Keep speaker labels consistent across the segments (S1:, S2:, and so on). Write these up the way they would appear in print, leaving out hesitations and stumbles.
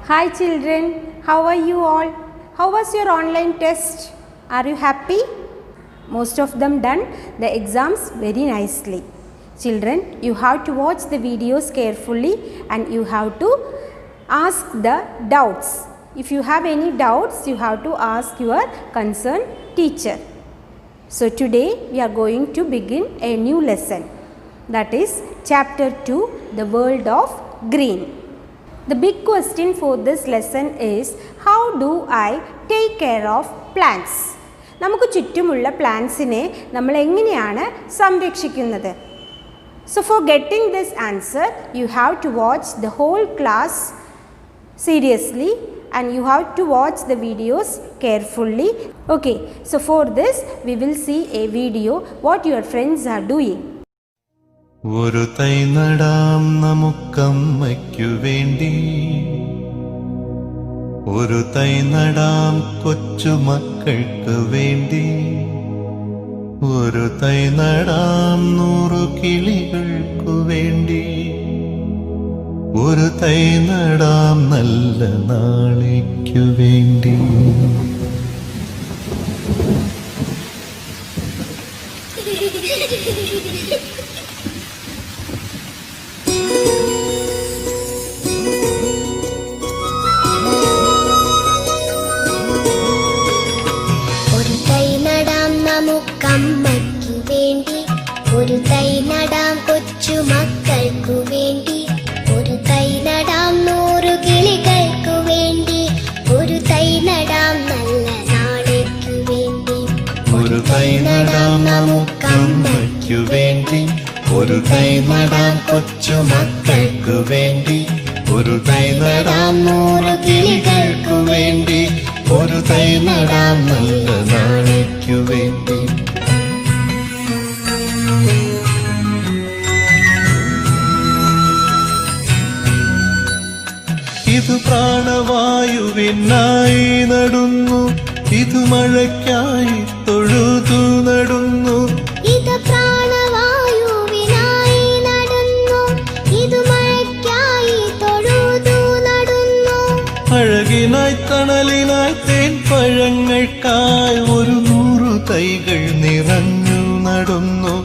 S1: Hi children, how are you all? How was your online test? Are you happy? Most of them done the exams very nicely. Children, you have to watch the videos carefully and you have to ask the doubts. If you have any doubts, you have to ask your concerned teacher. So today we are going to begin a new lesson, that is chapter 2, the world of green. The big question for this lesson is, how do I take care of plants? നമുക്ക് ചുറ്റുമുള്ള പ്ലാന്റ്സിനെ നമ്മൾ എങ്ങനെയാണ് സംരക്ഷിക്കുന്നത്? So for getting this answer, you have to watch the whole class seriously and you have to watch the videos carefully. Okay, so for this we will see a video what your friends are doing.
S2: ഒരു തൈ നടാം നമുക്കമ്മയ്ക്കു വേണ്ടി, ഒരു തൈ നടാം കൊച്ചുമക്കൾക്ക് വേണ്ടി, ഒരു തൈ നടാം 100 കിളികൾക്കു വേണ്ടി, ഒരു തൈ നടാം നല്ല നാളേക്കു വേണ്ടി.
S3: നമുക്കമ്മയ്ക്കു വേണ്ടി, ഒരു തൈ നടാം കൊച്ചുമക്കൾക്കു വേണ്ടി, ഒരു തൈ നടാം 100 കിളികൾക്കു വേണ്ടി, ഒരു തൈ നടാം നല്ല നാളേക്കു വേണ്ടി.
S2: ഒരു തൈ നടാം നമുക്കമ്മയ്ക്കു വേണ്ടി, ഒരു തൈ നടാം കൊച്ചുമക്കൾക്കു വേണ്ടി, ഒരു തൈ നടാം 100 കിളികൾക്കു വേണ്ടി, ഒരു തൈ നടാം നല്ല നാളേക്കു വേണ്ടി. ഇത് പ്രാണവായുവിനായി നടുന്നു, ഇത് മഴയ്ക്കായി തൊഴുതു നടുന്നു,
S3: ഇത് പ്രാണവായുവിനായി നടുന്നു, ഇത് മഴയ്ക്കായി തൊഴുതു നടുന്നു,
S2: അഴകിനായി തണലിനായി തേൻ പഴങ്ങൾക്കായി 100 തൈകൾ നിറഞ്ഞു നടുന്നു.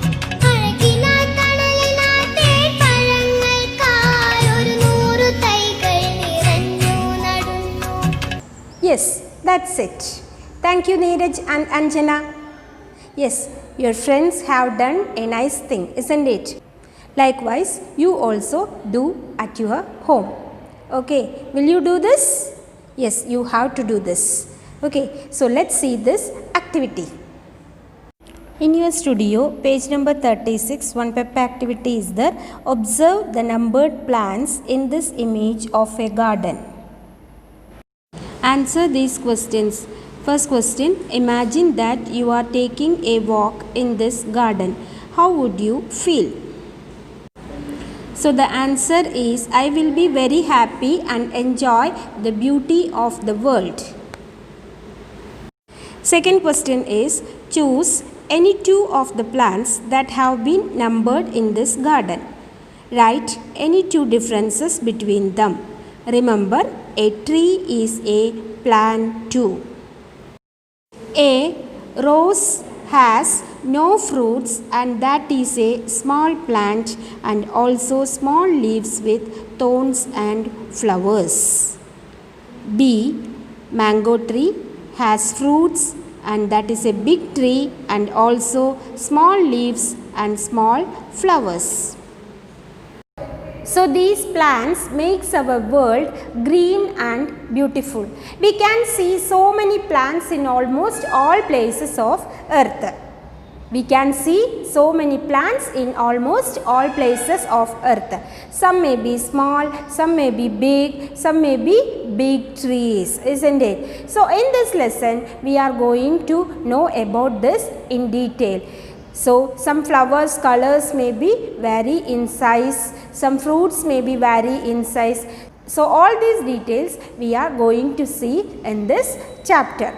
S1: Yes, that's it. Thank you Neeraj and Anjana. Yes, your friends have done a nice thing, isn't it? Likewise, you also do at your home. Okay, will you do this? Yes, you have to do this. Okay, so let's see this activity. In your studio, page number 36, one paper activity is there. Observe the numbered plants in this image of a garden. Answer these questions. First question, imagine that you are taking a walk in this garden. How would you feel? So the answer is, I will be very happy and enjoy the beauty of the world. Second question is, choose any 2 of the plants that have been numbered in this garden. Write any 2 differences between them. Remember, a tree is a plant too. A rose has no fruits and that is a small plant and also small leaves with thorns and flowers. B, mango tree has fruits and that is a big tree and also small leaves and small flowers. So these plants makes our world green and beautiful. We can see so many plants in almost all places of earth. We can see so many plants in almost all places of earth. Some may be small, some may be big, some may be big trees, isn't it? So in this lesson, we are going to know about this in detail. So some flowers colors may be vary in size, some fruits may be vary in size. So all these details we are going to see in this chapter.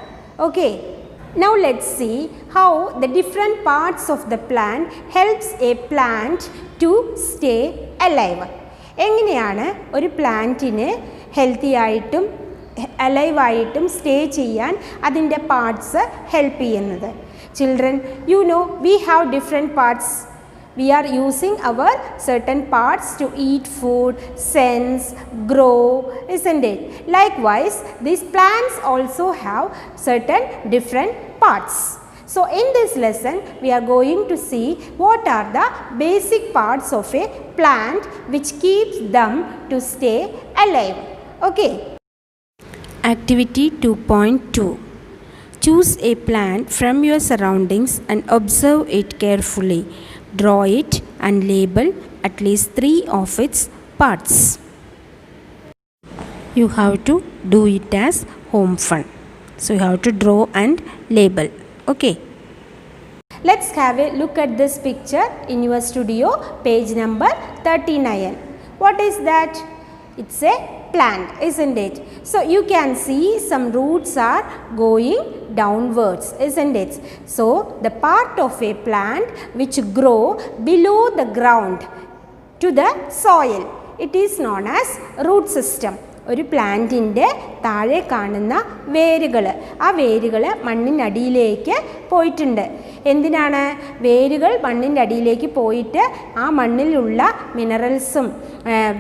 S1: Okay, now let's see how the different parts of the plant helps a plant to stay alive. എങ്ങനെയാണ് ഒരു പ്ലാന്റിന് healthy ആയിട്ടും അലൈവായിട്ടും stay ചെയ്യാൻ അതിൻ്റെ parts help ചെയ്യുന്നത്. Children, you know we have different parts. We are using our certain parts to eat food, sense, grow, isn't it? Likewise, these plants also have certain different parts. So in this lesson, we are going to see what are the basic parts of a plant which keeps them to stay alive. Okay. Activity 2.2. Choose a plant from your surroundings and observe it carefully. Draw it and label at least 3 of its parts. You have to do it as home fun. So you have to draw and label. Okay. Let's have a look at this picture in your studio, page number 39. What is that? It's a plant, isn't it? So you can see some roots are going downwards, isn't it? So the part of a plant which grow below the ground to the soil, it is known as root system. ഒരു പ്ലാന്റിൻ്റെ താഴെ കാണുന്ന വേരുകൾ, ആ വേരുകൾ മണ്ണിനടിയിലേക്ക് പോയിട്ടുണ്ട്. എന്തിനാണ്? വേരുകൾ മണ്ണിൻ്റെ അടിയിലേക്ക് പോയിട്ട് ആ മണ്ണിലുള്ള മിനറൽസും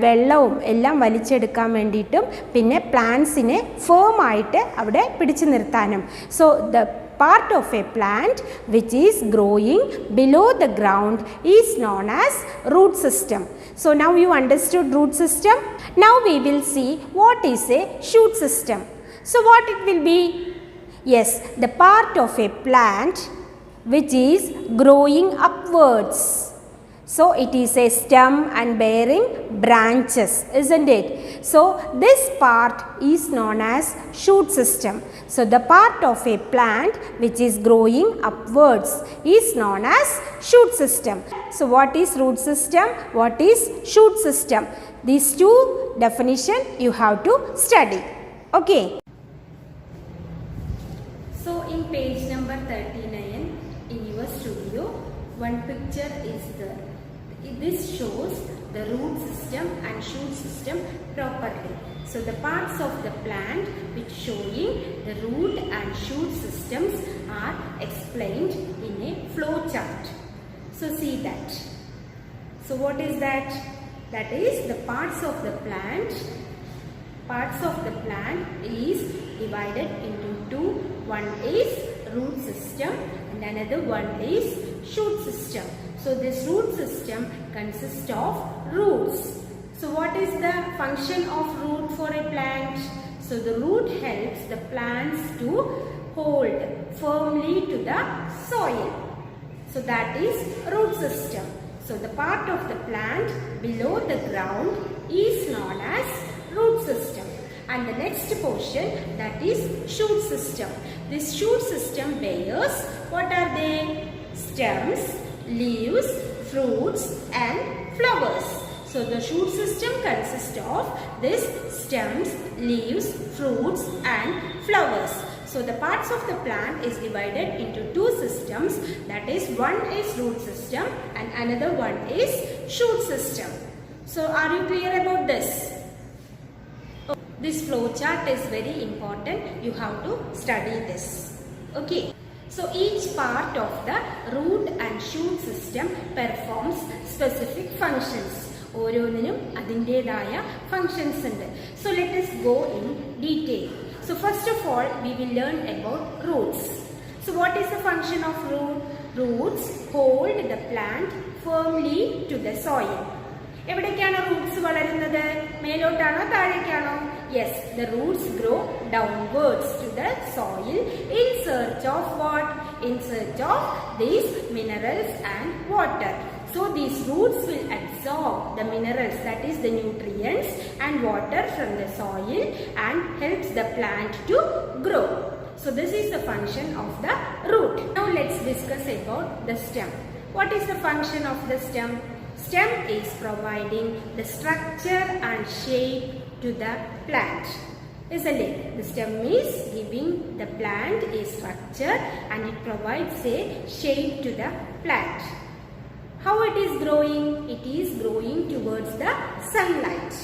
S1: വെള്ളവും എല്ലാം വലിച്ചെടുക്കാൻ വേണ്ടിയിട്ടും പിന്നെ പ്ലാന്റ്സിനെ ഫേമായിട്ട് അവിടെ പിടിച്ചു നിർത്താനും. So the part of a plant which is growing below the ground is known as root system. So now you understood root system. Now we will see what is a shoot system. So what it will be? Yes, the part of a plant which is growing upwards. So it is a stem and bearing branches, isn't it? So this part is known as shoot system. So the part of a plant which is growing upwards is known as shoot system. So what is root system? What is shoot system? These two definition you have to study. Okay. So in page number 39 in your studio, one picture is there. This shows the root system and shoot system properly. So the parts of the plant which showing the root and shoot systems are explained in a flow chart. So see that. So what is that? That is the parts of the plant. Parts of the plant is divided into two. One is root system and another one is shoot system. So this root system consists of roots. So what is the function of root for a plant? So the root helps the plants to hold firmly to the soil. So that is root system. So the part of the plant below the ground is known as root system. And the next portion, that is shoot system. This shoot system bears, what are they? Stems, leaves, fruits and flowers. So the shoot system consists of this stems, leaves, fruits and flowers. So the parts of the plant is divided into two systems, that is one is root system and another one is shoot system. So are you clear about this? This flow chart is very important. You have to study this. Okay. So each part of the root and shoot system performs specific functions. ഓരോന്നിനും അതിൻ്റെതായ functions ഉണ്ട്. So let us go in detail. So first of all we will learn about roots. So what is the function of root? Roots hold the plant firmly to the soil. എവിടേക്കാണ് Roots വളരുന്നത്? മേലോട്ടാണോ താഴേക്കാണോ? Yes, the roots grow downwards to the soil in search of what? In search of these minerals and water. So these roots will absorb the minerals, that is the nutrients and water from the soil and helps the plant to grow. So this is the function of the root. Now let's discuss about the stem. What is the function of the stem? Stem is providing the structure and shape to the plant, isn't it? The stem is giving the plant a structure and it provides a shape to the plant. How it is growing? It is growing towards the sunlight.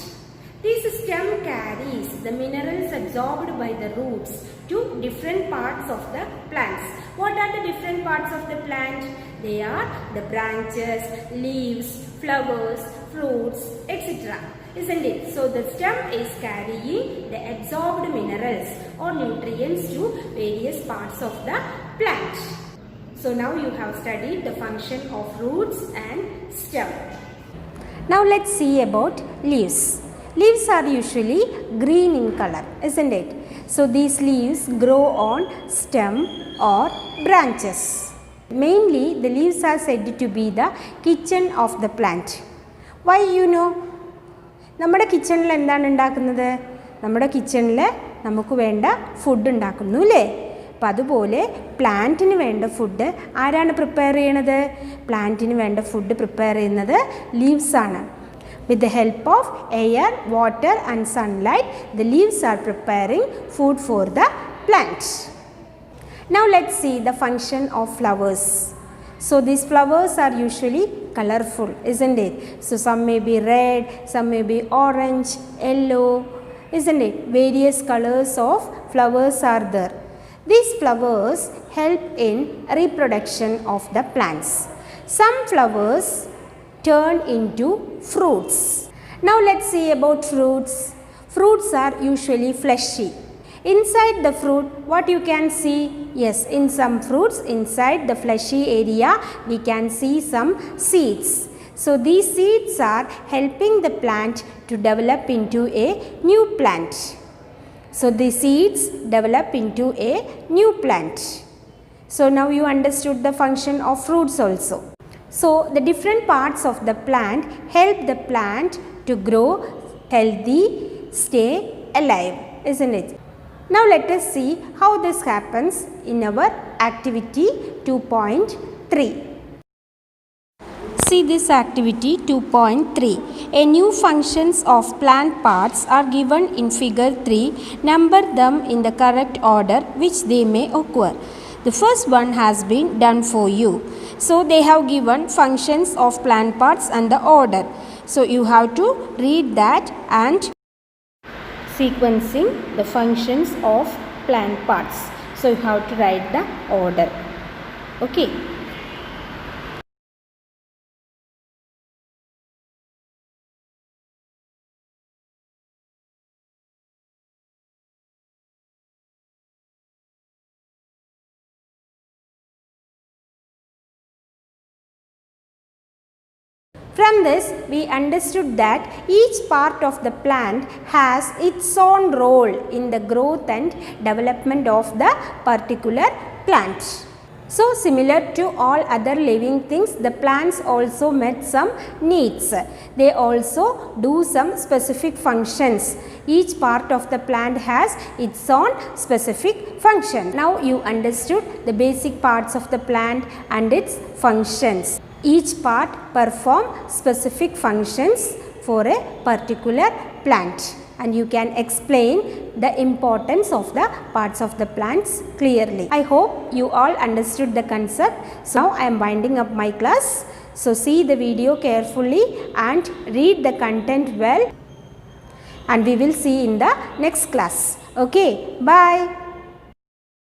S1: This stem carries the minerals absorbed by the roots to different parts of the plants. What are the different parts of the plant? They are the branches, leaves, flowers, fruits, etc. Isn't it? So the stem is carrying the absorbed minerals or nutrients to various parts of the plant. So now you have studied the function of roots and stem. Now let's see about leaves. Leaves are usually green in color, isn't it? So these leaves grow on stem or branches. Mainly the leaves are said to be the kitchen of the plant. Why you know? നമ്മുടെ കിച്ചണിൽ എന്താണ് ഉണ്ടാക്കുന്നത്? നമ്മുടെ കിച്ചണിൽ നമുക്ക് വേണ്ട food ഉണ്ടാക്കുന്നു അല്ലേ? അപ്പോൾ അതുപോലെ പ്ലാന്റിന് വേണ്ട ഫുഡ് ആരാണ് പ്രിപ്പയർ ചെയ്യണത്? പ്ലാന്റിന് വേണ്ട ഫുഡ് പ്രിപ്പയർ ചെയ്യുന്നത് ലീവ്സ് ആണ്. With the help of air, water and sunlight, the leaves are preparing food for the plant. Now let's see the function of flowers. So these flowers are usually colorful, isn't it? So some may be red, some may be orange, yellow, isn't it? Various colors of flowers are there. These flowers help in reproduction of the plants. Some flowers turn into fruits. Now let's see about fruits. Fruits are usually fleshy. Inside the fruit, what you can see? Yes, in some fruits, inside the fleshy area, we can see some seeds. So these seeds are helping the plant to develop into a new plant. So the seeds develop into a new plant. So now you understood the function of fruits also. So the different parts of the plant help the plant to grow healthy, stay alive, isn't it? Now let us see how this happens in our activity 2.3. See this activity 2.3. A new functions of plant parts are given in figure 3. Number them in the correct order which they may occur. The first one has been done for you. So they have given functions of plant parts and the order. So you have to read that and sequencing the functions of plant parts. So you have to write the order. Okay. From this, we understood that each part of the plant has its own role in the growth and development of the particular plant. So, similar to all other living things, the plants also met some needs. They also do some specific functions. Each part of the plant has its own specific function. Now, you understood the basic parts of the plant and its functions. Each part perform specific functions for a particular plant, and you can explain the importance of the parts of the plants clearly. I hope you all understood the concept. So now I am winding up my class. So see the video carefully and read the content well, and we will see in the next class. Okay, bye.